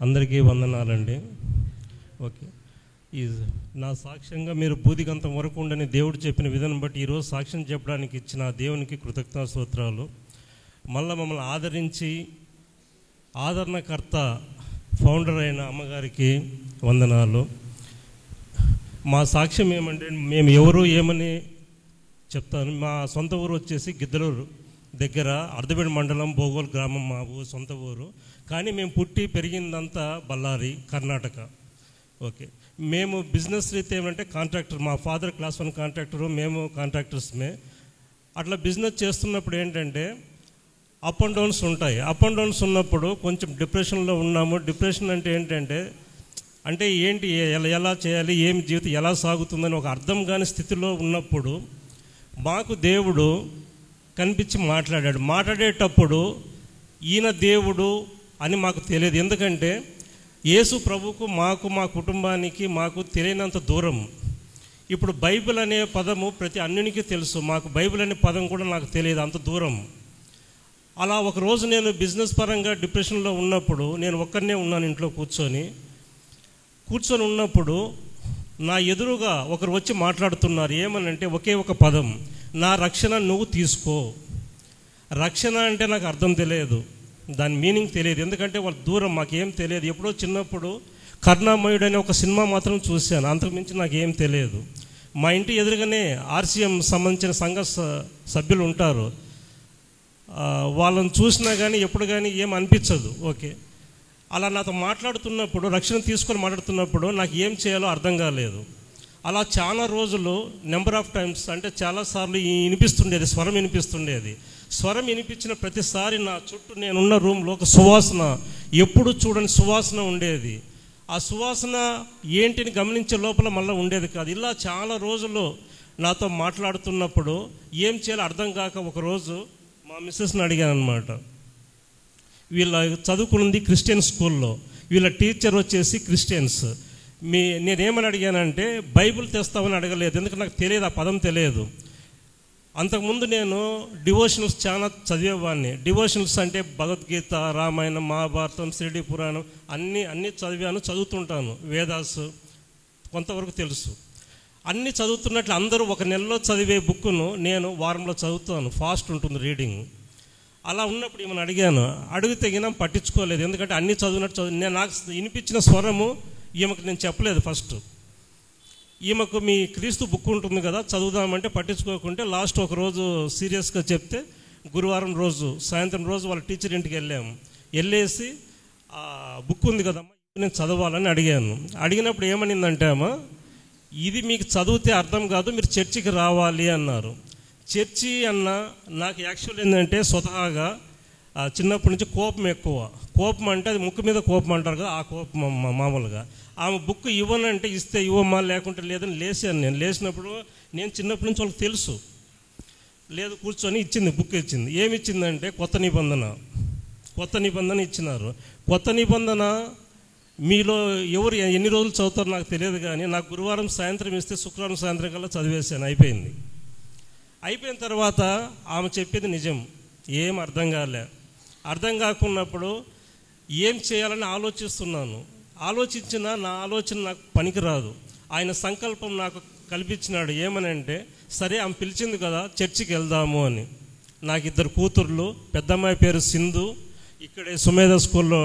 అందరికీ వందనాలండి. ఓకే, ఈ నా సాక్ష్యంగా మీరు బూదిగంతం వరకు ఉండని దేవుడు చెప్పిన విధానం బట్టి ఈరోజు సాక్ష్యం చెప్పడానికి ఇచ్చిన దేవునికి కృతజ్ఞతాస్తోత్రాలు. మళ్ళీ మమ్మల్ని ఆదరించి ఆదరణకర్త ఫౌండర్ అయిన అమ్మగారికి వందనాలు. మా సాక్ష్యం ఏమంటే, మేము ఎవరు ఏమని చెప్తాను. మా సొంత ఊరు వచ్చేసి గిద్దలూరు దగ్గర అర్ధబేడు మండలం బోగోల్ గ్రామం మా సొంత ఊరు. కానీ మేము పుట్టి పెరిగిందంతా బళ్ళారి, కర్ణాటక. ఓకే, మేము బిజినెస్ రీతి ఏమంటే కాంట్రాక్టర్, మా ఫాదర్ క్లాస్ 1 కాంట్రాక్టరు, మేము కాంట్రాక్టర్స్మే. అట్లా బిజినెస్ చేస్తున్నప్పుడు ఏంటంటే అప్ అండ్ డౌన్స్ ఉంటాయి. అప్ అండ్ డౌన్స్ ఉన్నప్పుడు కొంచెం డిప్రెషన్లో ఉన్నాము. డిప్రెషన్ అంటే ఏంటంటే ఏంటి, ఎలా చేయాలి, ఏమి జీవితం ఎలా సాగుతుందని ఒక అర్థం కాని స్థితిలో ఉన్నప్పుడు మాకు దేవుడు కనిపించి మాట్లాడేటప్పుడు ఈయన దేవుడు అని మాకు తెలియదు. ఎందుకంటే యేసు ప్రభుకు మాకు, మా కుటుంబానికి మాకు తెలియనంత దూరం. ఇప్పుడు బైబిల్ అనే పదము ప్రతి అన్యునికి తెలుసు, మాకు బైబిల్ అనే పదం కూడా నాకు తెలియదు, అంత దూరం. అలా ఒకరోజు నేను బిజినెస్ పరంగా డిప్రెషన్లో ఉన్నప్పుడు నేను ఒక్కనే ఉన్నాను ఇంట్లో కూర్చొని ఉన్నప్పుడు నా ఎదురుగా ఒకరు వచ్చి మాట్లాడుతున్నారు. ఏమనంటే ఒకే ఒక పదం, నా రక్షణ నువ్వు తీసుకో. రక్షణ అంటే నాకు అర్థం తెలియదు, దాని మీనింగ్ తెలియదు. ఎందుకంటే వాళ్ళ దూరం, మాకేం తెలియదు. ఎప్పుడో చిన్నప్పుడు కరుణామయుడు అనే ఒక సినిమా మాత్రం చూశాను, అంతకుమించి నాకేం తెలియదు. మా ఇంటి ఎదురుగానే ఆర్సీఎం సంబంధించిన సంఘ సభ్యులు ఉంటారు. వాళ్ళని చూసినా కానీ ఎప్పుడు కానీ ఏం అనిపించదు. ఓకే, అలా నాతో మాట్లాడుతున్నప్పుడు, రక్షణ తీసుకొని మాట్లాడుతున్నప్పుడు నాకు ఏం చేయాలో అర్థం కాలేదు. అలా చాలా రోజులు, నెంబర్ ఆఫ్ టైమ్స్, అంటే చాలాసార్లు వినిపిస్తుండేది, స్వరం వినిపిస్తుండేది. స్వరం వినిపించిన ప్రతిసారి నా చుట్టూ నేనున్న రూమ్లో ఒక సువాసన, ఎప్పుడు చూడని సువాసన ఉండేది. ఆ సువాసన ఏంటిని గమనించే లోపల మళ్ళీ ఉండేది కాదు. ఇలా చాలా రోజులు నాతో మాట్లాడుతున్నప్పుడు ఏం చేయాలో అర్థం కాక ఒకరోజు మా మిస్సెస్ని అడిగాను అనమాట. వీళ్ళ చదువుకున్నది క్రిస్టియన్ స్కూల్లో, వీళ్ళ టీచర్ వచ్చేసి క్రిస్టియన్స్. నేనేమని అడిగానంటే, బైబిల్ తెస్తామని అడగలేదు, ఎందుకంటే నాకు తెలియదు, ఆ పదం తెలియదు. అంతకుముందు నేను డివోషనల్స్ చాలా చదివేవాడిని. డివోషనల్స్ అంటే భగవద్గీత, రామాయణం, మహాభారతం, షిరిడి పురాణం అన్నీ చదువుతుంటాను. వేదాస్ కొంతవరకు తెలుసు. అన్నీ చదువుతున్నట్లు అందరూ ఒక నెలలో చదివే బుక్కును నేను వారంలో చదువుతాను. ఫాస్ట్ ఉంటుంది రీడింగ్. అలా ఉన్నప్పుడు ఈమెను అడిగితే పట్టించుకోలేదు. ఎందుకంటే అన్నీ చదివినట్టు నేను నాకు వినిపించిన స్వరము ఈమెకు నేను చెప్పలేదు. ఫస్ట్ ఈమెకు మీ క్రీస్తు బుక్ ఉంటుంది కదా, చదువుదామంటే పట్టించుకోకుంటే లాస్ట్ ఒక రోజు సీరియస్గా చెప్తే, గురువారం రోజు సాయంత్రం రోజు వాళ్ళ టీచర్ ఇంటికి వెళ్ళేసి ఆ బుక్ ఉంది కదమ్మా, నేను చదవాలని అడిగినప్పుడు ఏమనిందంటే, అమ్మా ఇది మీకు చదివితే అర్థం కాదు, మీరు చర్చికి రావాలి అన్నారు. చర్చి అన్న నాకు యాక్చువల్ ఏంటంటే స్వతహాగా చిన్నప్పటి నుంచి కోపం ఎక్కువ. కోపం అంటే అది ముక్కు మీద కోపం అంటారు కదా, ఆ కోపం మామూలుగా. ఆమె బుక్ ఇవ్వనంటే ఇస్తే ఇవ్వమ్మా, లేకుంటే లేదని లేచాను. నేను లేచినప్పుడు నేను చిన్నప్పటి నుంచి వాళ్ళకి తెలుసు, లేదు కూర్చొని ఇచ్చింది, బుక్ ఇచ్చింది. ఏమి ఇచ్చిందంటే కొత్త నిబంధన ఇచ్చినారు. కొత్త నిబంధన మీలో ఎవరు ఎన్ని రోజులు చదువుతారో నాకు తెలియదు, కానీ నాకు గురువారం సాయంత్రం ఇస్తే శుక్రవారం సాయంత్రం కల్లా చదివేశాను. అయిపోయిన తర్వాత ఆమె చెప్పేది నిజం, ఏం అర్థం కాకున్నప్పుడు ఏం చేయాలని ఆలోచించినా నా ఆలోచన నాకు పనికిరాదు. ఆయన సంకల్పం నాకు కల్పించినాడు. ఏమనంటే, సరే ఆమె పిలిచింది కదా, చర్చికి వెళ్దాము అని. నాకు 2 కూతుర్లు, పెద్దమ్మాయి పేరు సింధు, ఇక్కడే సుమేధ స్కూల్లో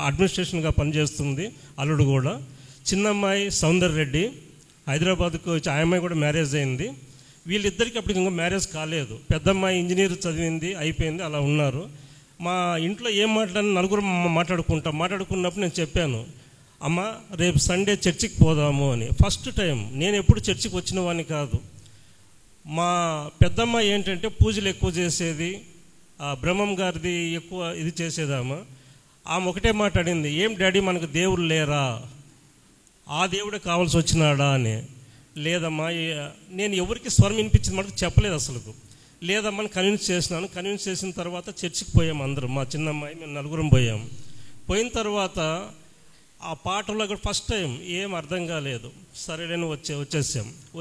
అడ్మినిస్ట్రేషన్గా పనిచేస్తుంది, అల్లుడు కూడా. చిన్నమ్మాయి సౌందర్రెడ్డి హైదరాబాద్కు వచ్చి, ఆ అమ్మాయి కూడా మ్యారేజ్ అయింది. వీళ్ళిద్దరికీ అప్పటికి ఇంకా మ్యారేజ్ కాలేదు. పెద్దమ్మాయి ఇంజనీర్ చదివింది, అయిపోయింది, అలా ఉన్నారు. మా ఇంట్లో ఏం నలుగురు మాట్లాడుకున్నప్పుడు నేను చెప్పాను, అమ్మ రేపు సండే చర్చికి పోదాము అని. ఫస్ట్ టైం, నేను ఎప్పుడు చర్చికి వచ్చిన వాడిని కాదు. మా పెద్దమ్మ ఏంటంటే పూజలు ఎక్కువ చేసేది, బ్రహ్మం గారిది ఎక్కువ ఇది చేసేదామా. ఆమె ఒకటే మాట్లాడింది, ఏం డాడీ మనకు దేవుడు లేరా, ఆ దేవుడే కావాల్సి వచ్చినాడా అని. లేదమ్మా, నేను ఎవరికి స్వరం వినిపించింది మనకు చెప్పలేదు అసలు. లేదమ్మా కన్విన్స్ చేసిన తర్వాత చర్చికి పోయాము అందరం, మా చిన్నమ్మాయి మేము 4 పోయిన తర్వాత ఆ పాటలో కూడా ఫస్ట్ టైం ఏం అర్థం కాలేదు. సరేలేని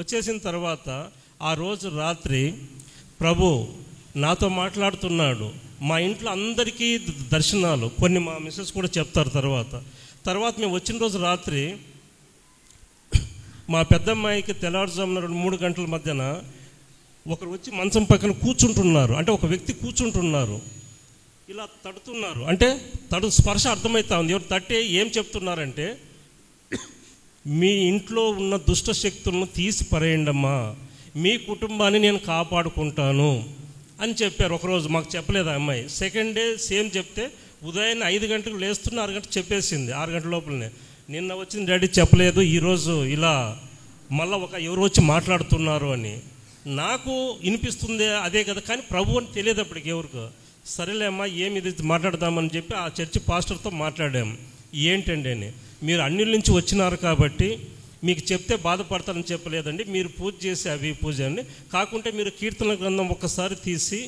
వచ్చేసిన తర్వాత ఆ రోజు రాత్రి ప్రభు నాతో మాట్లాడుతున్నాడు. మా ఇంట్లో అందరికీ దర్శనాలు, కొన్ని మా మిస్సెస్ కూడా చెప్తారు. తర్వాత మేము వచ్చిన రోజు రాత్రి మా పెద్దమ్మాయికి తెల్లవారుజామున 2-3 గంటల మధ్యన ఒకరు వచ్చి మంచం పక్కన కూర్చుంటున్నారు. అంటే ఒక వ్యక్తి కూర్చుంటున్నారు, ఇలా తడుతున్నారు. అంటే స్పర్శ అర్థమవుతా ఉంది. ఎవరు తట్టే ఏం చెప్తున్నారంటే, మీ ఇంట్లో ఉన్న దుష్ట శక్తులను తీసి పరేయండమ్మా, మీ కుటుంబాన్ని నేను కాపాడుకుంటాను అని చెప్పారు. ఒకరోజు మాకు చెప్పలేదు ఆ అమ్మాయి. సెకండ్ డే సేమ్ చెప్తే ఉదయాన్నే 5 గంటలకు లేస్తున్న 6 గంటలకు చెప్పేసింది. 6 గంటల లోపలనే నిన్న వచ్చింది డాడీ చెప్పలేదు, ఈరోజు ఇలా మళ్ళీ ఎవరు వచ్చి మాట్లాడుతున్నారు అని. నాకు వినిపిస్తుంది అదే కదా, కానీ ప్రభు అని తెలియదు అప్పటికి ఎవరికి. సరేలే అమ్మా ఏమి ఇది మాట్లాడదామని చెప్పి ఆ చర్చి పాస్టర్తో మాట్లాడాం. ఏంటండి అని, మీరు అన్నిల నుంచి వచ్చినారు కాబట్టి మీకు చెప్తే బాధపడతారని చెప్పలేదండి, మీరు పూజ చేసి అవి పూజ అండి. కాకుంటే మీరు కీర్తన గ్రంథం ఒక్కసారి తీసి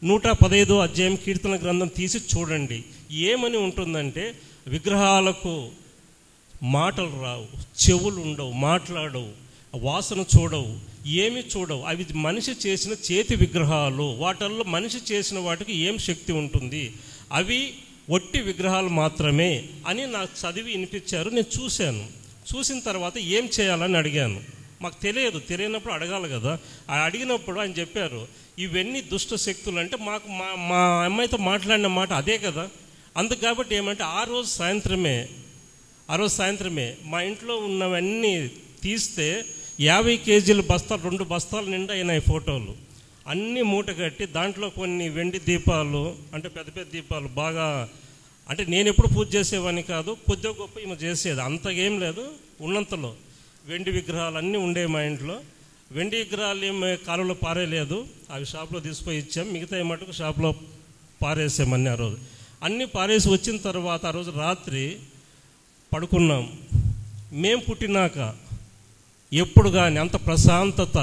115వ అధ్యాయం కీర్తన గ్రంథం తీసి చూడండి. ఏమని ఉంటుందంటే, విగ్రహాలకు మాటలు రావు, చెవులు ఉండవు, మాట్లాడవు, వాసన చూడవు, ఏమి చూడవు. అవి మనిషి చేసిన చేతి విగ్రహాలు. వాటిల్లో మనిషి చేసిన వాటికి ఏం శక్తి ఉంటుంది, అవి ఒట్టి విగ్రహాలు మాత్రమే అని నాకు చదివి వినిపించారు. నేను చూసిన తర్వాత ఏం చేయాలని అడిగాను. మాకు తెలియనప్పుడు అడగాలి కదా. అడిగినప్పుడు ఆయన చెప్పారు, ఇవన్నీ దుష్ట శక్తులు. అంటే మాకు మా అమ్మాయితో మాట్లాడిన మాట అదే కదా. అందుకు కాబట్టి ఏమంటే ఆ రోజు సాయంత్రమే మా ఇంట్లో ఉన్నవన్నీ తీస్తే 50 కేజీల బస్తాలు, 2 బస్తాల నిండా అయినాయి ఫోటోలు. అన్నీ మూట కట్టి దాంట్లో కొన్ని వెండి దీపాలు, అంటే పెద్ద పెద్ద దీపాలు బాగా, అంటే నేను ఎప్పుడు పూజ చేసేవాడిని కాదు, కొద్దిగా గొప్ప ఈమె చేసేది, అంతగా ఏం లేదు. ఉన్నంతలో వెండి విగ్రహాలు అన్నీ ఉండేవి మా ఇంట్లో. వెండి విగ్రహాలు ఏమి కాలువలో పారేయలేదు, అవి షాప్లో తీసుకుపోయి ఇచ్చాం. మిగతా మటుకు షాప్లో పారేసామన్నీ. ఆ రోజు అన్నీ పారేసి వచ్చిన తర్వాత ఆ రోజు రాత్రి పడుకున్నాం. మేము పుట్టినాక ఎప్పుడు కానీ అంత ప్రశాంతత,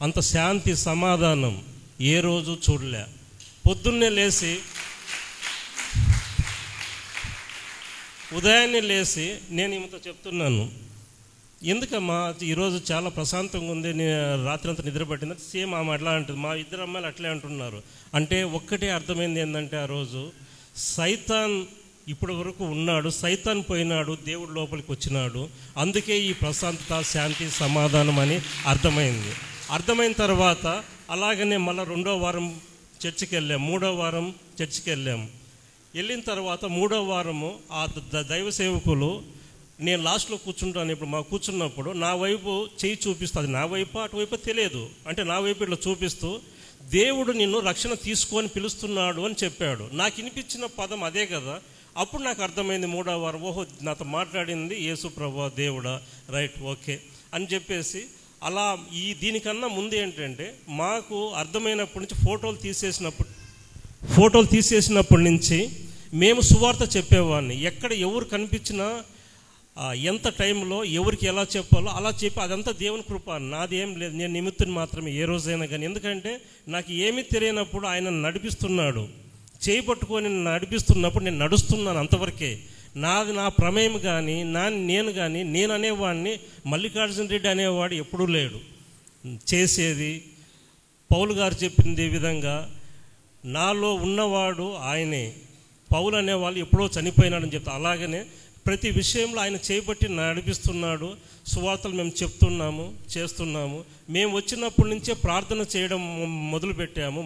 అంత శాంతి, సమాధానం ఏ రోజు చూడలే. పొద్దున్నే లేచి ఉదయాన్నే లేచి నేను ఈమెతో చెప్తున్నాను, ఎందుకమ్మా ఈరోజు చాలా ప్రశాంతంగా ఉంది, రాత్రి అంతా నిద్ర పట్టింది. సేమ్ ఆమె అట్లా అంటుంది, మా ఇద్దరు అమ్మాయిలు అట్లే అంటున్నారు. అంటే ఒక్కటే అర్థమైంది ఏంటంటే, ఆ రోజు సైతాన్ ఇప్పటి వరకు ఉన్నాడు, సైతాన్ పోయినాడు, దేవుడు లోపలికి వచ్చినాడు. అందుకే ఈ ప్రశాంతత, శాంతి, సమాధానం అని అర్థమైన తర్వాత అలాగనే మళ్ళీ 2వ వారం చర్చికి వెళ్ళాం, 3వ వారం చర్చికి వెళ్ళాం. వెళ్ళిన తర్వాత 3వ వారము ఆ దైవ సేవకులు, నేను లాస్ట్లో కూర్చుంటాను, ఇప్పుడు మా కూర్చున్నప్పుడు నా వైపు చేయి చూపిస్తుంది, నా వైపు అటువైపు తెలియదు, అంటే నా వైపు ఇట్లా చూపిస్తూ దేవుడు నిన్ను రక్షణ తీసుకొని పిలుస్తున్నాడు అని చెప్పాడు. నాకు వినిపించిన పదం అదే కదా. అప్పుడు నాకు అర్థమైంది 3వ వారం, ఓహో నాతో మాట్లాడింది యేసు ప్రభువా దేవుడా, రైట్, ఓకే అని చెప్పేసి. అలా దీనికన్నా ముందు ఏంటంటే, మాకు అర్థమైనప్పటి నుంచి ఫోటోలు తీసేసినప్పటి నుంచి మేము సువార్త చెప్పేవాడిని. ఎక్కడ ఎవరు కనిపించినా ఎంత టైంలో ఎవరికి ఎలా చెప్పాలో అలా చెప్పి, అదంతా దేవుని కృప, నాది ఏం లేదు, నేను నిమిత్తుని మాత్రమే ఏ రోజైనా కానీ. ఎందుకంటే నాకు ఏమీ తెలియనప్పుడు ఆయన నడిపిస్తున్నాడు, చేయి పట్టుకొని నడిపిస్తున్నప్పుడు నేను నడుస్తున్నాను, అంతవరకే. నా ప్రమేయం కానీ నేను అనేవాడిని, మల్లికార్జున రెడ్డి అనేవాడు ఎప్పుడూ లేడు. చేసేది పౌలు గారు చెప్పింది విధంగా, నాలో ఉన్నవాడు ఆయనే, పౌలు అనేవాళ్ళు ఎప్పుడో చనిపోయినాడని చెప్తా. అలాగనే ప్రతి విషయంలో ఆయన చేయబట్టి నడిపిస్తున్నాడు. సువార్తలు మేము చెప్తున్నాము, చేస్తున్నాము. మేము వచ్చినప్పటి నుంచే ప్రార్థన చేయడం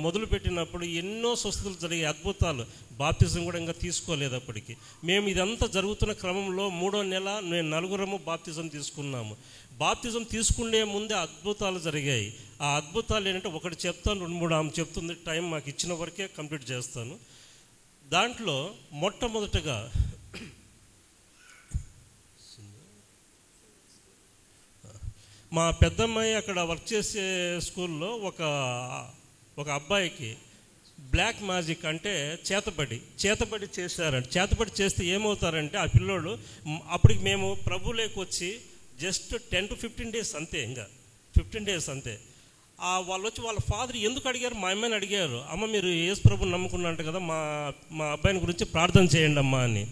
మొదలుపెట్టినప్పుడు ఎన్నో స్వస్థతలు జరిగే, అద్భుతాలు. బాప్తిజం కూడా ఇంకా తీసుకోలేదు అప్పటికి. మేము ఇదంతా జరుగుతున్న క్రమంలో 3వ నెల మేము 4 బాప్తిజం తీసుకున్నాము. బాప్తిజం తీసుకునే ముందే అద్భుతాలు జరిగాయి. ఆ అద్భుతాలు ఏంటంటే, ఒకటి చెప్తాను, 2-3 ఆమె చెప్తుంది, టైం మాకు ఇచ్చిన వరకే కంప్లీట్ చేస్తాను. దాంట్లో మొట్టమొదటగా మా పెద్దమ్మాయి అక్కడ వర్క్ చేసే స్కూల్లో ఒక అబ్బాయికి బ్లాక్ మ్యాజిక్, అంటే చేతబడి చేశారంటే, చేతబడి చేస్తే ఏమవుతారంటే ఆ పిల్లోడు, అప్పటికి మేము ప్రభువులోకి వచ్చి జస్ట్ 10 to 15 days అంతే, ఇంకా 15 days అంతే. వాళ్ళు వచ్చి వాళ్ళ ఫాదర్ ఎందుకు అడిగారు, మా అమ్మాయిని అడిగారు, అమ్మ మీరు యేసు ప్రభుని నమ్ముకున్నట్టు కదా, మా అబ్బాయిని గురించి ప్రార్థన చేయండి అమ్మా అని.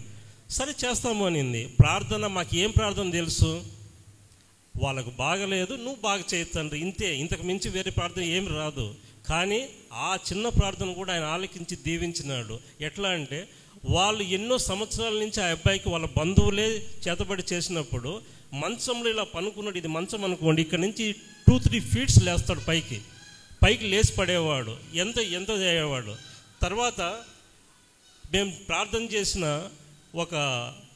సరే చేస్తాము అనింది. ప్రార్థన, మాకు ఏం ప్రార్థన తెలుసు, వాళ్ళకు బాగలేదు, నువ్వు బాగా చేయి తండ్రి, ఇంతే, ఇంతకు మించి వేరే ప్రార్థన ఏమి రాదు. కానీ ఆ చిన్న ప్రార్థన కూడా ఆయన ఆలకించి దీవించినాడు. ఎట్లా అంటే వాళ్ళు ఎన్నో సంవత్సరాల నుంచి ఆ అబ్బాయికి వాళ్ళ బంధువులే చేతబడి చేసినప్పుడు మంచంలో ఇలా పనుకున్నాడు. ఇది మంచం అనుకోండి, ఇక్కడ నుంచి 2-3 ఫీట్స్ లేస్తాడు, పైకి లేచి పడేవాడు, ఎంత అయ్యేవాడు. తర్వాత మేము ప్రార్థన చేసిన ఒక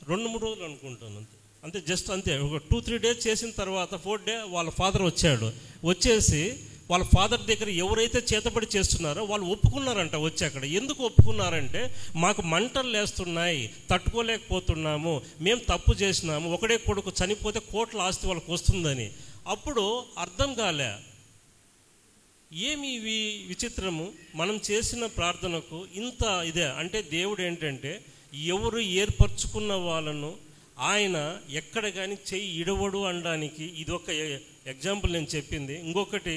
2-3 రోజులు అనుకుంటాను అంతే, జస్ట్ అంతే, ఒక 2-3 డేస్ చేసిన తర్వాత 4th డే వాళ్ళ ఫాదర్ వచ్చేసి వాళ్ళ ఫాదర్ దగ్గర ఎవరైతే చేతబడి చేస్తున్నారో వాళ్ళు ఒప్పుకున్నారంట. వచ్చి అక్కడ ఎందుకు ఒప్పుకున్నారంటే, మాకు మంటలు లేస్తున్నాయి, తట్టుకోలేకపోతున్నాము, మేము తప్పు చేసినాము, ఒకడే కొడుకు చనిపోతే కోట్ల ఆస్తి వాళ్ళకి వస్తుందని. అప్పుడు అర్థం కాలే, ఏమి ఇవి విచిత్రము, మనం చేసిన ప్రార్థనకు ఇంత ఇదే అంటే దేవుడు ఏంటంటే ఎవరు ఏర్పరచుకున్న వాళ్ళను ఆయన ఎక్కడ కానీ చెయ్యి ఇడవడు అనడానికి ఇదొక ఎగ్జాంపుల్ నేను చెప్పింది. ఇంకొకటి,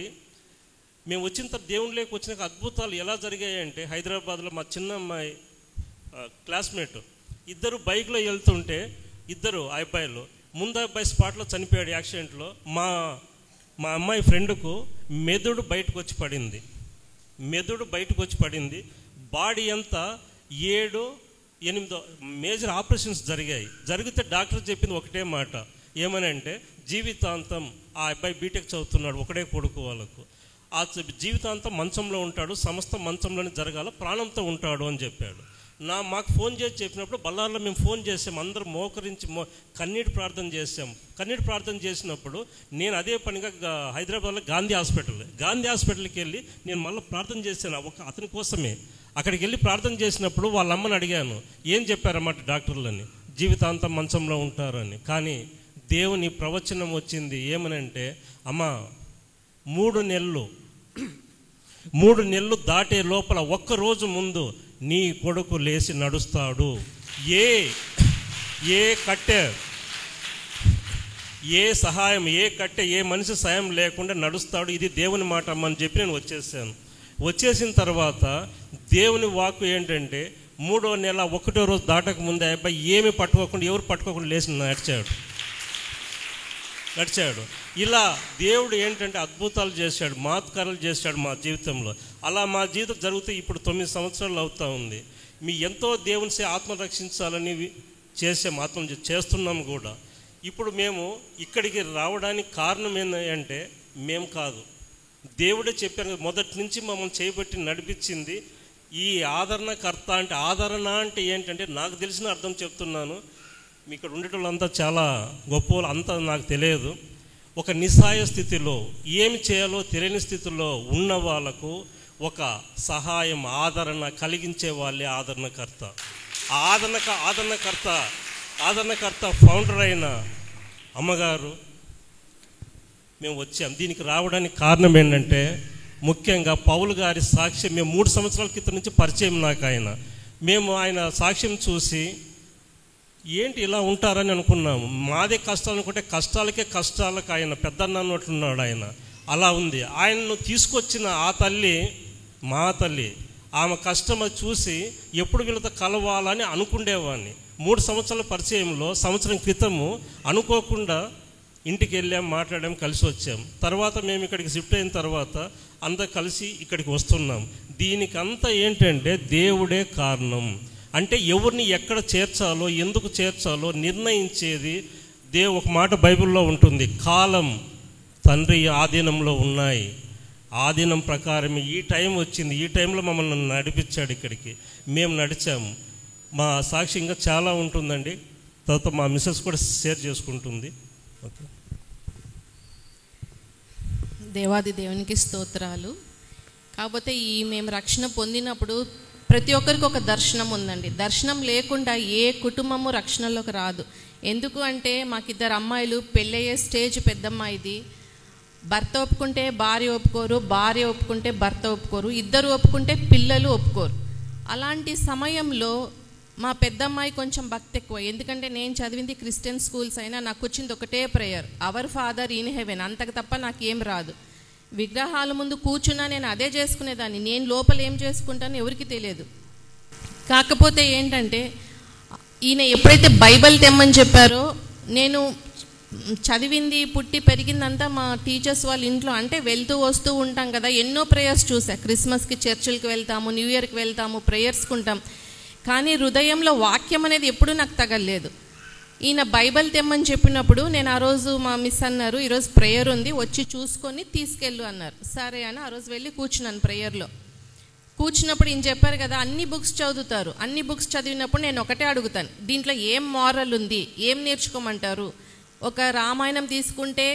మేము వచ్చిన తర్వాత దేవునిలోకి వచ్చినాక అద్భుతాలు ఎలా జరిగాయంటే, హైదరాబాద్లో మా చిన్న అమ్మాయి క్లాస్మేట్ ఇద్దరు బైక్లో వెళ్తుంటే, ఇద్దరు అబ్బాయిలు, ముందు అబ్బాయి స్పాట్లో చనిపోయాడు యాక్సిడెంట్లో. మా అమ్మాయి ఫ్రెండ్కు మెదడు బయటకు వచ్చి పడింది. బాడీ అంతా 7-8 మేజర్ ఆపరేషన్స్ జరిగితే డాక్టర్ చెప్పింది ఒకటే మాట, ఏమనంటే జీవితాంతం ఆ అబ్బాయి బీటెక్ చదువుతున్నాడు, ఒకడే కొడుకు వాళ్ళకు, ఆ జీవితాంతం మంచంలో ఉంటాడు, సమస్త మంచంలోనే జరగాల, ప్రాణంతో ఉంటాడు అని చెప్పాడు. మాకు ఫోన్ చేసి చెప్పినప్పుడు బళ్ళార్లో మేము ఫోన్ చేసాం, అందరూ మోకరించి కన్నీటి ప్రార్థన చేసినప్పుడు నేను అదే పనిగా హైదరాబాద్లో గాంధీ హాస్పిటల్కి వెళ్ళి నేను మళ్ళీ ప్రార్థన చేశాను అతని కోసమే. అక్కడికి వెళ్ళి ప్రార్థన చేసినప్పుడు వాళ్ళ అమ్మని అడిగాను, ఏం చెప్పారన్నమాట డాక్టర్లని, జీవితాంతం మంచంలో ఉంటారని. కానీ దేవుని ప్రవచనం వచ్చింది, ఏమనంటే, అమ్మా 3 నెలలు దాటే లోపల ఒక్కరోజు ముందు నీ కొడుకు లేచి నడుస్తాడు, ఏ కట్టె ఏ మనిషి సహాయం లేకుండా నడుస్తాడు, ఇది దేవుని మాట అమ్మని చెప్పి నేను వచ్చేసిన తర్వాత దేవుని వాక్కు ఏంటంటే 3వ నెల 1వ రోజు దాటక ముందే అబ్బాయి ఏమి ఎవరు పట్టుకోకుండా లేచి నడిచాడు. ఇలా దేవుడు ఏంటంటే అద్భుతాలు చేశాడు, మహత్కారాలు చేశాడు మా జీవితంలో. అలా మా జీవితం జరిగితే ఇప్పుడు 9 సంవత్సరాలు అవుతూ ఉంది. ఎంతో దేవుని ఆత్మ రక్షించాలని చేస్తున్నాము కూడా. ఇప్పుడు మేము ఇక్కడికి రావడానికి కారణం ఏంటంటే మేము కాదు, దేవుడే చెప్పారు, మొదటి నుంచి మమ్మల్ని చేయబట్టి నడిపించింది ఈ ఆదరణకర్త. అంటే ఆదరణ అంటే ఏంటంటే, నాకు తెలిసిన అర్థం చెప్తున్నాను, మీ ఇక్కడ ఉండేటోళ్ళంతా చాలా గొప్ప, అంతా నాకు తెలియదు. ఒక నిస్సహాయ స్థితిలో ఏమి చేయాలో తెలియని స్థితిలో ఉన్న వాళ్ళకు ఒక సహాయం, ఆదరణ కలిగించే వాళ్ళే ఆదరణకర్త. ఆదరణకర్త ఫౌండర్ అయిన అమ్మగారు మేము వచ్చాం. దీనికి రావడానికి కారణం ఏంటంటే, ముఖ్యంగా పౌలు గారి సాక్ష్యం. మేము 3 సంవత్సరాల క్రితం నుంచి పరిచయం నాకు మేము ఆయన సాక్ష్యం చూసి ఏంటి ఇలా ఉంటారని అనుకున్నాము. మాదే కష్టాలు అనుకుంటే కష్టాలకు ఆయన పెద్దన్న అన్నట్లున్నాడు ఆయన. అలా ఉంది. ఆయనను తీసుకొచ్చిన మా తల్లి ఆమె కష్టం చూసి ఎప్పుడు వీళ్ళతో కలవాలని అనుకుండేవాడిని. 3 సంవత్సరాల పరిచయంలో సంవత్సరం క్రితము అనుకోకుండా ఇంటికి వెళ్ళాం, మాట్లాడాం, కలిసి వచ్చాం. తర్వాత మేము ఇక్కడికి షిఫ్ట్ అయిన తర్వాత అంతా కలిసి ఇక్కడికి వస్తున్నాం. దీనికంతా ఏంటంటే దేవుడే కారణం. అంటే ఎవరిని ఎక్కడ చేర్చాలో, ఎందుకు చేర్చాలో నిర్ణయించేది ఒక మాట బైబిల్లో ఉంటుంది, కాలం తండ్రి ఆధీనంలో ఉన్నాయి. ఆధీనం ప్రకారం ఈ టైం వచ్చింది, ఈ టైంలో మమ్మల్ని నడిపించాడు ఇక్కడికి. మేము నడిచాము. మా సాక్షి ఇంకా చాలా ఉంటుందండి, తర్వాత మా మిస్సెస్ కూడా షేర్ చేసుకుంటుంది. ఓకే. దేవాది దేవునికి స్తోత్రాలు. కాకపోతే మేము రక్షణ పొందినప్పుడు ప్రతి ఒక్కరికి ఒక దర్శనం ఉందండి. దర్శనం లేకుండా ఏ కుటుంబము రక్షణలోకి రాదు. ఎందుకు అంటే, మాకు 2 అమ్మాయిలు, పెళ్ళయ్యే స్టేజ్ పెద్దమ్మాయిది. భర్త ఒప్పుకుంటే భార్య ఒప్పుకోరు, భార్య ఒప్పుకుంటే భర్త ఒప్పుకోరు, ఇద్దరు ఒప్పుకుంటే పిల్లలు ఒప్పుకోరు. అలాంటి సమయంలో మా పెద్దమ్మాయి కొంచెం భక్తి ఎక్కువ. ఎందుకంటే నేను చదివింది క్రిస్టియన్ స్కూల్స్ అయినా నాకు వచ్చింది ఒకటే prayer, our father in heaven, అంతకు తప్ప నాకేం రాదు. విగ్రహాల ముందు కూర్చున్నా నేను అదే చేసుకునేదాన్ని. నేను లోపల ఏం చేసుకుంటానో ఎవరికి తెలియదు. కాకపోతే ఏంటంటే, ఈయన ఎప్పుడైతే బైబిల్ తెమ్మని చెప్పారో, నేను చదివింది పుట్టి పెరిగిందంతా మా టీచర్స్ వాళ్ళ ఇంట్లో, అంటే వెళ్తూ వస్తూ ఉంటాం కదా, ఎన్నో ప్రేయర్స్ చూసా. క్రిస్మస్కి చర్చిలకి వెళ్తాము, న్యూ ఇయర్కి వెళ్తాము, ప్రేయర్స్కి ఉంటాం. కానీ హృదయంలో వాక్యం అనేది ఎప్పుడూ నాకు తగలేదు. ఈయన బైబిల్ తెమ్మని చెప్పినప్పుడు నేను ఆ రోజు మా మిస్ అన్నారు, ఈరోజు ప్రేయర్ ఉంది వచ్చి చూసుకొని తీసుకెళ్ళు అన్నారు. సరే అని ఆ రోజు వెళ్ళి కూర్చున్నాను ప్రేయర్లో. కూర్చున్నప్పుడు ఈయన చెప్పారు కదా, అన్ని బుక్స్ చదువుతారు. అన్ని బుక్స్ చదివినప్పుడు నేను ఒకటే అడుగుతాను, దీంట్లో ఏం మోరల్ ఉంది, ఏం నేర్చుకోమంటారు? ఒక రామాయణం తీసుకుంటే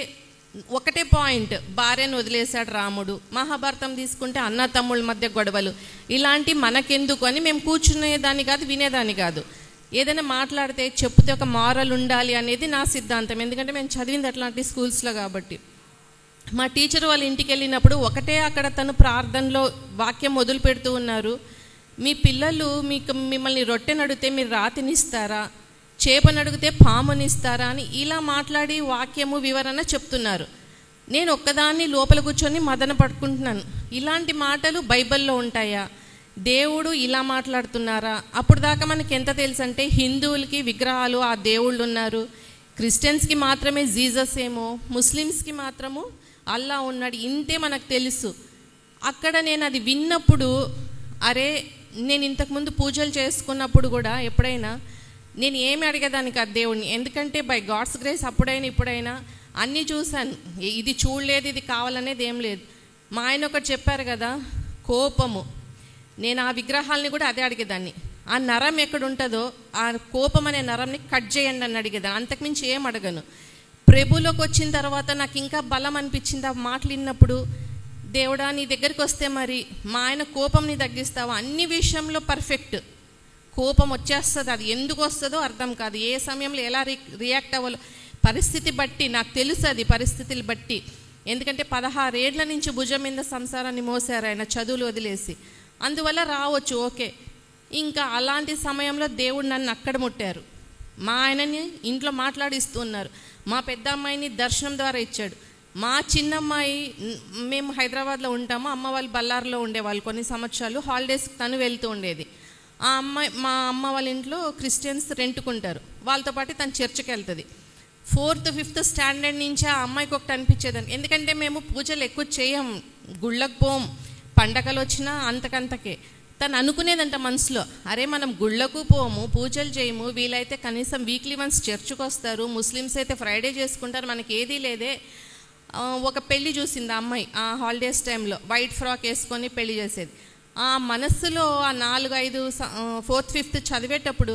ఒకటే పాయింట్, భార్యను వదిలేశాడు రాముడు. మహాభారతం తీసుకుంటే అన్న తమ్ముళ్ళ మధ్య గొడవలు. ఇలాంటి మనకెందుకు అని మేము కూర్చునేదాన్ని కాదు, వినేదాన్ని కాదు. ఏదైనా మాట్లాడితే చెప్తే ఒక మారల్ ఉండాలి అనేది నా సిద్ధాంతం. ఎందుకంటే మేము చదివింది అట్లాంటి స్కూల్స్లో కాబట్టి. మా టీచర్ వాళ్ళ ఇంటికి వెళ్ళినప్పుడు ఒకటే అక్కడ తను ప్రార్థనలో వాక్యం మొదలు పెడుతూ ఉన్నారు. మీ పిల్లలు మిమ్మల్ని రొట్టెనడిగితే మీరు రాతినిస్తారా, చేపనడిగితే పామునిస్తారా అని ఇలా మాట్లాడి వాక్యము వివరణ చెప్తున్నారు. నేను ఒక్కదాన్ని లోపల కూర్చొని మదన పడుకుంటున్నాను. ఇలాంటి మాటలు బైబిల్లో ఉంటాయా? దేవుడు ఇలా మాట్లాడుతున్నారా? అప్పుడు దాకా మనకి ఎంత తెలుసు అంటే హిందువులకి విగ్రహాలు, ఆ దేవుళ్ళు ఉన్నారు. క్రిస్టియన్స్కి మాత్రమే జీసస్ ఏమో, ముస్లిమ్స్కి మాత్రము అల్లా ఉన్నాడు, ఇంతే మనకు తెలుసు. అక్కడ నేను అది విన్నప్పుడు, అరే నేను ఇంతకుముందు పూజలు చేసుకున్నప్పుడు కూడా ఎప్పుడైనా నేను ఏమి అడిగేదానికి ఆ దేవుడిని, ఎందుకంటే బై గాడ్స్ గ్రేస్ అప్పుడైనా ఇప్పుడైనా అన్నీ చూశాను. ఇది చూడలేదు, ఇది కావాలనేది ఏం లేదు. మా ఆయన ఒకటి చెప్పారు కదా, కోపము. నేను ఆ విగ్రహాలని కూడా అదే అడిగేదాన్ని, ఆ నరం ఎక్కడ ఉంటుందో ఆ కోపం అనే నరంని కట్ చేయండి అని అడిగేదాన్ని, అంతకుమించి ఏం అడగను. ప్రభులోకి వచ్చిన తర్వాత నాకు ఇంకా బలం అనిపించింది ఆ మాటలు విన్నప్పుడు. దేవుడా నీ దగ్గరికి వస్తే మరి మా ఆయన కోపంని తగ్గిస్తావా? అన్ని విషయంలో పర్ఫెక్ట్. కోపం వచ్చేస్తుంది, అది ఎందుకు వస్తుందో అర్థం కాదు, ఏ సమయంలో ఎలా రియాక్ట్ అవ్వాలో పరిస్థితి బట్టి నాకు తెలుసు, అది పరిస్థితులు బట్టి. ఎందుకంటే 16 ఏళ్ల నుంచి భుజం మీద సంసారాన్ని మోసారు ఆయన, చదువులు వదిలేసి. అందువల్ల రావచ్చు, ఓకే. ఇంకా అలాంటి సమయంలో దేవుడు నన్ను అక్కడ ముట్టారు. మా ఆయనని ఇంట్లో మాట్లాడిస్తున్నారు. మా పెద్ద అమ్మాయిని దర్శనం ద్వారా ఇచ్చాడు. మా చిన్నమ్మాయి, మేము హైదరాబాద్లో ఉంటాము, అమ్మ వాళ్ళు బళ్ళారిలో ఉండేవాళ్ళు కొన్ని సంవత్సరాలు. హాలిడేస్కి తను వెళ్తూ ఉండేది. ఆ అమ్మాయి, మా అమ్మ వాళ్ళ ఇంట్లో క్రిస్టియన్స్ రెంట్కుంటారు, వాళ్ళతో పాటు తను చర్చికి వెళ్తుంది. 4th 5th స్టాండర్డ్ నుంచి ఆ అమ్మాయికి ఒకటి అనిపించేదాన్ని, ఎందుకంటే మేము పూజలు ఎక్కువ చేయం, గుళ్ళకు పోం, పండగలు వచ్చినా అంతకంతకే. తను అనుకునేదంట మనసులో, అరే మనం గుళ్ళకు పోము, పూజలు చేయము, వీలైతే కనీసం వీక్లీ వన్స్ చర్చ్కి వస్తారు, ముస్లిమ్స్ అయితే ఫ్రైడే చేసుకుంటారు, మనకి ఏదీ లేదే. ఒక పెళ్లి చూసింది ఆ అమ్మాయి ఆ హాలిడేస్ టైంలో, వైట్ ఫ్రాక్ వేసుకొని పెళ్లి చేసేది. ఆ మనస్సులో ఆ 4-5 4th 5th చదివేటప్పుడు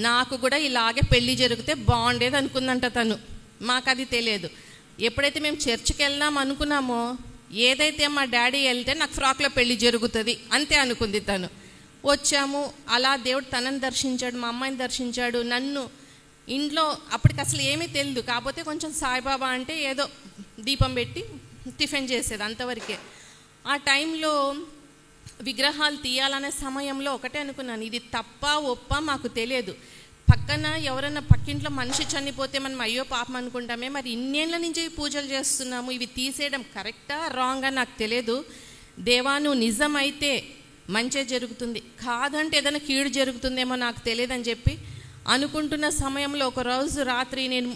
నాకు కూడా ఇలాగే పెళ్లి జరిగితే బాగుండేది అనుకుందంట తను. మాకు అది తెలియదు. ఎప్పుడైతే మేము చర్చికి వెళ్దాం అనుకున్నామో, ఏదైతే మా డాడీ వెళ్తే నాకు ఫ్రాక్లో పెళ్లి జరుగుతుంది అంతే అనుకుంది తను. వచ్చాము, అలా దేవుడు తనని దర్శించాడు, మా అమ్మాయిని దర్శించాడు, నన్ను. ఇంట్లో అప్పటికి అసలు ఏమీ తెలియదు, కాకపోతే కొంచెం సాయిబాబా అంటే ఏదో దీపం పెట్టి టిఫిన్ చేసేది, అంతవరకే. ఆ టైంలో విగ్రహాలు తీయాలనే సమయంలో ఒకటే అనుకున్నాను, ఇది తప్ప ఒప్ప మాకు తెలియదు. పక్కన ఎవరైనా పక్కింట్లో మనిషి చనిపోతే మనం అయ్యో పాపం అనుకుంటామే, మరి ఇన్నేళ్ళ నుంచి పూజలు చేస్తున్నాము, ఇవి తీసేయడం కరెక్టా రాంగా నాకు తెలియదు. దేవా నువ్వు నిజమైతే మంచి జరుగుతుంది, కాదంటే ఏదైనా కీడు జరుగుతుందేమో నాకు తెలియదని చెప్పి అనుకుంటున్న సమయంలో ఒకరోజు రాత్రి నేను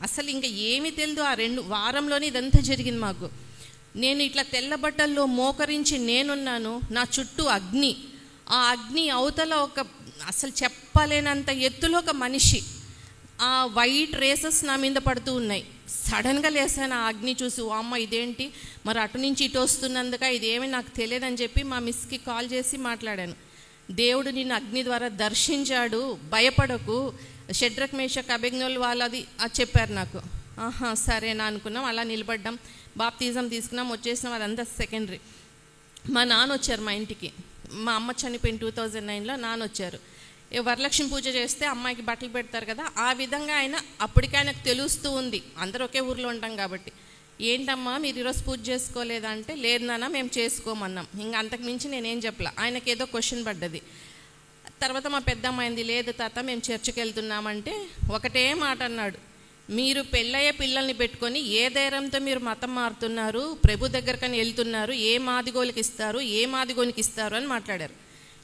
అసలు ఇంకా ఏమీ తెలియదు, ఆ 2 వారంలోనే ఇదంతా జరిగింది మాకు. నేను ఇట్లా తెల్ల బట్టల్లో మోకరించి నేనున్నాను, నా చుట్టూ అగ్ని, ఆ అగ్ని అవతల ఒక అసలు చెప్పలేనంత ఎత్తులో ఒక మనిషి, ఆ వైట్ రేసెస్ నా మీద పడుతూ ఉన్నాయి. సడన్గా లేసాను ఆ అగ్ని చూసి, ఓ అమ్మ ఇదేంటి, మరి అటు నుంచి ఇటు వస్తున్నందుక ఇదేమీ నాకు తెలియదని చెప్పి మా మిస్కి కాల్ చేసి మాట్లాడాను. దేవుడు నిన్ను అగ్ని ద్వారా దర్శించాడు, భయపడకు, షడ్రక్ మేషక్ అబేద్నెగో వాళ్ళది అది చెప్పారు నాకు. ఆహా సరేనా అనుకున్నాం, అలా నిలబడ్డాం, బాప్తిజం తీసుకున్నాం, వచ్చేసినాం, అదంతా సెకండరీ. మా నాన్న వచ్చారు మా ఇంటికి, మా అమ్మ చనిపోయిన 2009లో నాన్న వచ్చారు. వరలక్ష్మి పూజ చేస్తే అమ్మాయికి బట్టలు పెడతారు కదా, ఆ విధంగా ఆయన అప్పటికే ఆయనకు తెలుస్తూ ఉంది, అందరూ ఒకే ఊర్లో ఉంటాం కాబట్టి. ఏంటమ్మా మీరు ఈరోజు పూజ చేసుకోలేదా అంటే, లేదు నాన్న మేము చేసుకోమన్నాం. ఇంకా అంతకు మించి నేనేం చెప్పలా. ఆయనకి ఏదో క్వశ్చన్ పడ్డది. తర్వాత మా పెద్ద అమ్మాయింది, లేదు తాత మేము చర్చికి వెళ్తున్నామంటే ఒకటే మాట అన్నాడు, మీరు పెళ్ళయ్యే పిల్లల్ని పెట్టుకొని ఏ ధైర్యంతో మీరు మతం మారుతున్నారు, ప్రభు దగ్గరకని వెళ్తున్నారు, ఏ మాదిగోలికి ఇస్తారు, ఏ మాదిగోనికి ఇస్తారు అని మాట్లాడారు.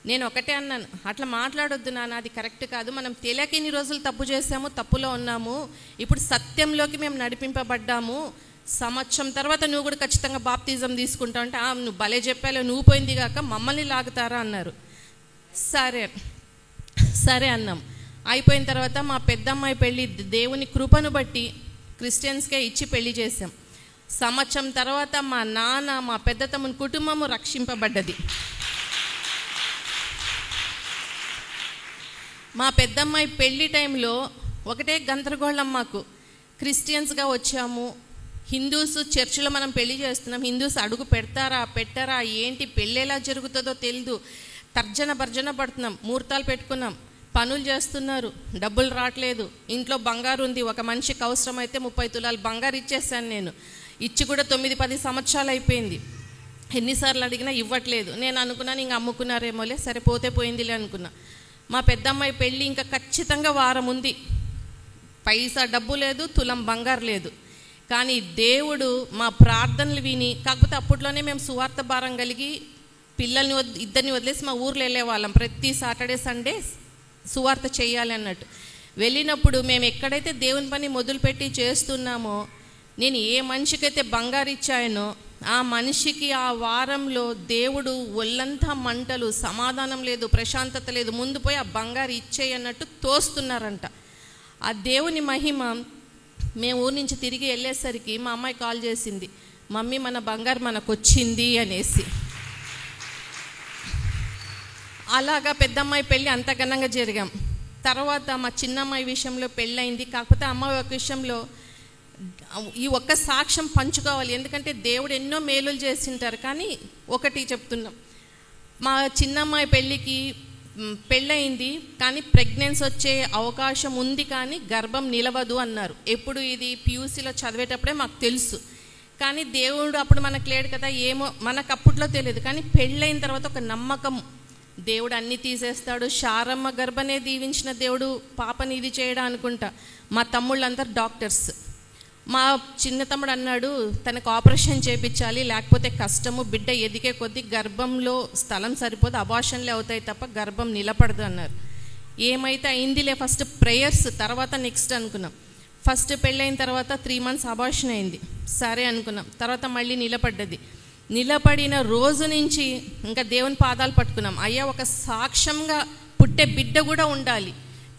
నేను ఒకటే అన్నాను, అట్లా మాట్లాడొద్దు నాన్న, అది కరెక్ట్ కాదు. మనం తెలియక ఇన్ని రోజులు తప్పు చేసాము, తప్పులో ఉన్నాము. ఇప్పుడు సత్యంలోకి మేము నడిపింపబడ్డాము. సంవత్సరం తర్వాత నువ్వు కూడా ఖచ్చితంగా బాప్తిజం తీసుకుంటావు అంటే, నువ్వు భలే చెప్పాలో, నువ్వు పోయింది కాక మమ్మల్ని లాగుతారా అన్నారు. సరే అన్నాం. అయిపోయిన తర్వాత మా పెద్దమ్మాయి పెళ్ళి దేవుని కృపను బట్టి క్రిస్టియన్స్కే ఇచ్చి పెళ్లి చేసాం. సంవత్సరం తర్వాత మా నాన్న, మా పెద్ద తమ్ముని కుటుంబము రక్షింపబడ్డది. మా పెద్దమ్మాయి పెళ్లి టైంలో ఒకటే గందరగోళం మాకు. క్రిస్టియన్స్గా వచ్చాము, హిందూస్ చర్చిలో మనం పెళ్లి చేస్తున్నాం, హిందూస్ అడుగు పెడతారా పెట్టారా, ఏంటి పెళ్ళి ఎలా జరుగుతుందో తెలియదు. తర్జన భర్జన పడుతున్నాం, ముహూర్తాలు పెట్టుకున్నాం, పనులు చేస్తున్నారు, డబ్బులు రావట్లేదు. ఇంట్లో బంగారు ఉంది, ఒక మనిషికి అవసరమైతే 30 తులాలు బంగారు ఇచ్చేసాను నేను. ఇచ్చి కూడా 9-10 సంవత్సరాలు అయిపోయింది. ఎన్నిసార్లు అడిగినా ఇవ్వట్లేదు. నేను అనుకున్నాను ఇంక అమ్ముకున్నారేమోలే, సరే పోతే పోయిందిలే అనుకున్నా. మా పెద్దమ్మాయి పెళ్ళి ఇంకా ఖచ్చితంగా వారం ఉంది. పైసా డబ్బు లేదు, తులం బంగారు లేదు. కానీ దేవుడు మా ప్రార్థనలు విని, కాకపోతే అప్పట్లోనే మేము సువార్త భారం కలిగి పిల్లల్ని ఇద్దరిని వదిలేసి మా ఊర్లో వెళ్ళేవాళ్ళం. ప్రతి సాటర్డే సండే సువార్త చేయాలి అన్నట్టు వెళ్ళినప్పుడు మేము ఎక్కడైతే దేవుని పని మొదలుపెట్టి చేస్తున్నామో, నేను ఏ మనిషికైతే బంగారు ఇచ్చానో ఆ మనిషికి ఆ వారంలో దేవుడు ఒళ్ళంతా మంటలు, సమాధానం లేదు, ప్రశాంతత లేదు, ముందు పోయి ఆ బంగారు ఇచ్చేయన్నట్టు తోస్తున్నారంట. ఆ దేవుని మహిమ. మేము ఊరి నుంచి తిరిగి వెళ్ళేసరికి మా అమ్మాయి కాల్ చేసింది, మమ్మీ మన బంగారు మనకు వచ్చింది అనేసి. అలాగా పెద్దమ్మాయి పెళ్ళి అంత ఘనంగా జరిగాం. తర్వాత మా చిన్నమ్మాయి విషయంలో పెళ్ళయింది. కాకపోతే అమ్మాయి ఒక విషయంలో ఈ ఒక్క సాక్ష్యం పంచుకోవాలి, ఎందుకంటే దేవుడు ఎన్నో మేలులు చేసింటారు. కానీ ఒకటి చెప్తున్నాం, మా చిన్నమ్మాయి పెళ్ళయింది కానీ ప్రెగ్నెన్సీ వచ్చే అవకాశం ఉంది కానీ గర్భం నిలవదు అన్నారు. ఎప్పుడు ఇది PUCలో చదివేటప్పుడే మాకు తెలుసు. కానీ దేవుడు అప్పుడు మనకు లేడు కదా, ఏమో మనకు అప్పట్లో తెలియదు. కానీ పెళ్ళైన తర్వాత ఒక నమ్మకం, దేవుడు అన్నీ తీసేస్తాడు. శారమ్మ గర్భనే దీవించిన దేవుడు పాపని ఇది చేయడం అనుకుంటా. మా తమ్ముళ్ళందరూ డాక్టర్స్. మా చిన్న తమ్ముడు అన్నాడు తనకు ఆపరేషన్ చేయించాలి, లేకపోతే కష్టము, బిడ్డ ఎదిగే కొద్దీ గర్భంలో స్థలం సరిపోదు, అబార్షన్లే అవుతాయి తప్ప గర్భం నిలబడదు అన్నారు. ఏమైతే అయిందిలే, ఫస్ట్ ప్రేయర్స్, తర్వాత నెక్స్ట్ అనుకున్నాం. ఫస్ట్ పెళ్ళైన తర్వాత 3 months అబార్షన్ అయింది, సరే అనుకున్నాం. తర్వాత మళ్ళీ నిలబడిన రోజు నుంచి ఇంకా దేవుని పాదాలు పట్టుకున్నాం. అయ్యా ఒక సాక్ష్యంగా పుట్టే బిడ్డ కూడా ఉండాలి,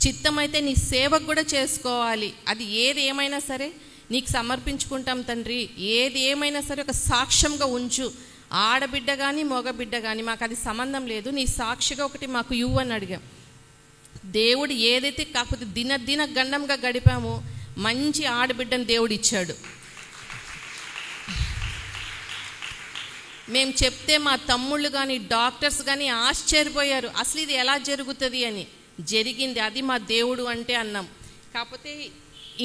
చిత్తమైతే నీ సేవకు కూడా చేసుకోవాలి, అది ఏది ఏమైనా సరే నీకు సమర్పించుకుంటాం తండ్రి, ఏది ఏమైనా సరే ఒక సాక్ష్యంగా ఉంచు, ఆడబిడ్డ కానీ మగబిడ్డ కానీ మాకు అది సంబంధం లేదు, నీ సాక్షిగా ఒకటి మాకు ఇవ్వు అని అడిగాం. దేవుడు ఏదైతే, కాకపోతే దిన గండంగా గడిపామో మంచి ఆడబిడ్డను దేవుడు ఇచ్చాడు. మేము చెప్తే మా తమ్ముళ్ళు కానీ డాక్టర్స్ కానీ ఆశ్చర్యపోయారు, అసలు ఇది ఎలా జరుగుతుంది అని. జరిగింది, అది మా దేవుడు అంటే అన్నాం. కాకపోతే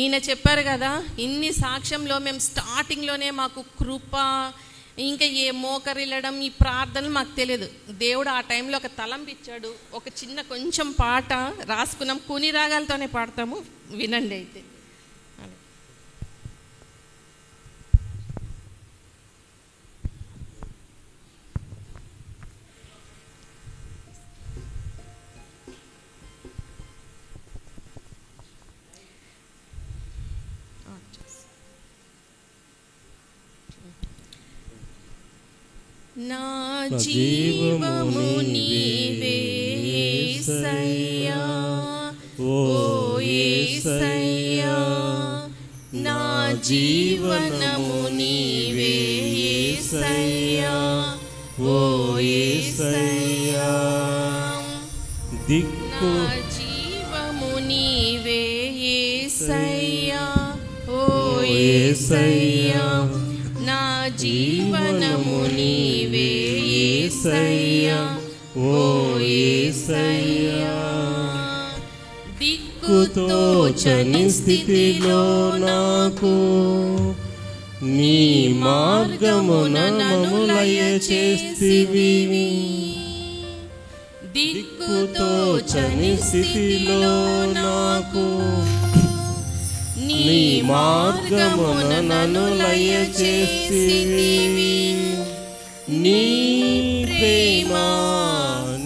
ఈయన చెప్పారు కదా, ఇన్ని సాక్ష్యంలో మేము స్టార్టింగ్లోనే మాకు కృప, ఇంకా ఏ మోకరిల్లడం, ఈ ప్రార్థనలు మాకు తెలియదు. దేవుడు ఆ టైంలో ఒక తలంపు ఇచ్చాడు, ఒక చిన్న కొంచెం పాట రాసుకున్నాం, కుని రాగాలతోనే పాడతాము, వినండి అయితే. నా జీవము నీవే యేసయ్యా, ఓ యేసయ్యా, నా జీవనము నీవే యేసయ్యా, ఓ యేసయ్యా, దిక్కు నా జీవము నీవే యేసయ్యా, ఓ యేసయ్యా, నా జీవనము నీవే యేసయ్యా, ఓ యేసయ్యా, దిక్కుతోచని స్థితిలో నాకు నీ మార్గమున నన్ను లయ చేస్తివి, దిక్కుతోచని స్థితిలో నాకు నీ మార్గమున నన్ను లయ చేస్తివి, నీ ప్రేమ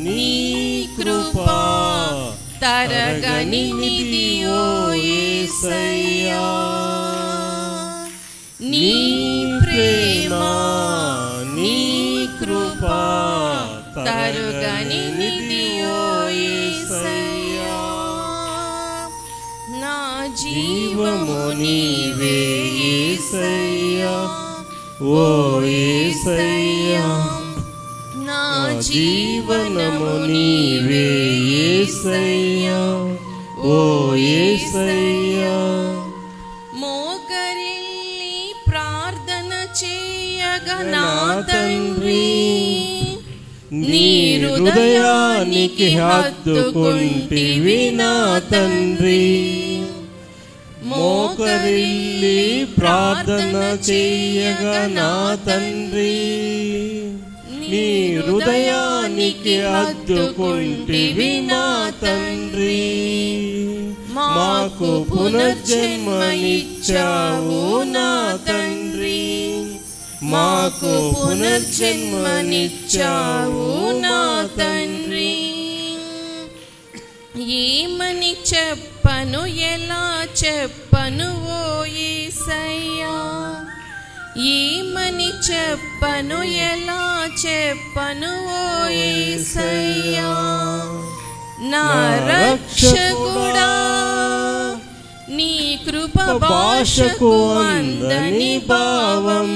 నీ కృపా తరగనిది ఓ యేసయ్యా, నీ ప్రేమ నీ కృపా తరగనిది ఓ యేసయ్యా, నా జీవము నీవే యేసయ్యా, ఓ యేసయ్యా, నా జీవనము నీవే యేసయ్యా, ఓ యేసయ్యా. మోకరిల్లి ప్రార్థన చేయగా నా తండ్రి, నీ హృదయానికి హత్తుకుంటివి నా తండ్రి. మోకరిల్లి ప్రార్థన చేయగా నా తండ్రి, నీ హృదయానికి హత్తుకుంటివి నా తండ్రి. మాకు పునర్జన్మనిచ్చావు నా తండ్రి, మాకు పునర్జన్మనిచ్చావు నా తండ్రి. ఏమని చెప్పను ఎలా చెప్పను ఓ యేసయ్యా, ఏమని చెప్పను ఎలా చెప్పను ఓ యేసయ్యా, నా రక్షకుడా నీ కృప భాషకు అందని భావం,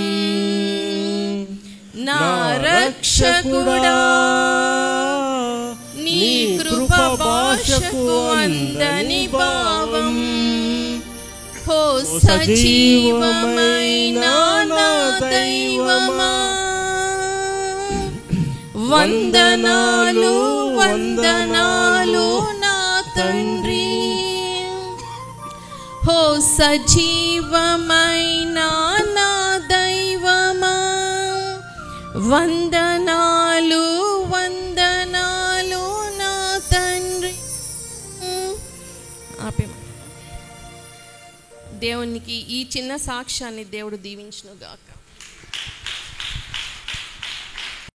నా రక్షకుడా నీ కృప భాషకు అందని భావం. ఓ సజీవమైన నా దైవమా, వందనాలు వందనాలు నా తండ్రి. ఓ సజీవమైన నా దైవమా, వందనాలు వందనాలు నా తండ్రి. దేవునికి ఈ చిన్న సాక్ష్యాన్ని దేవుడు దీవించును గాక.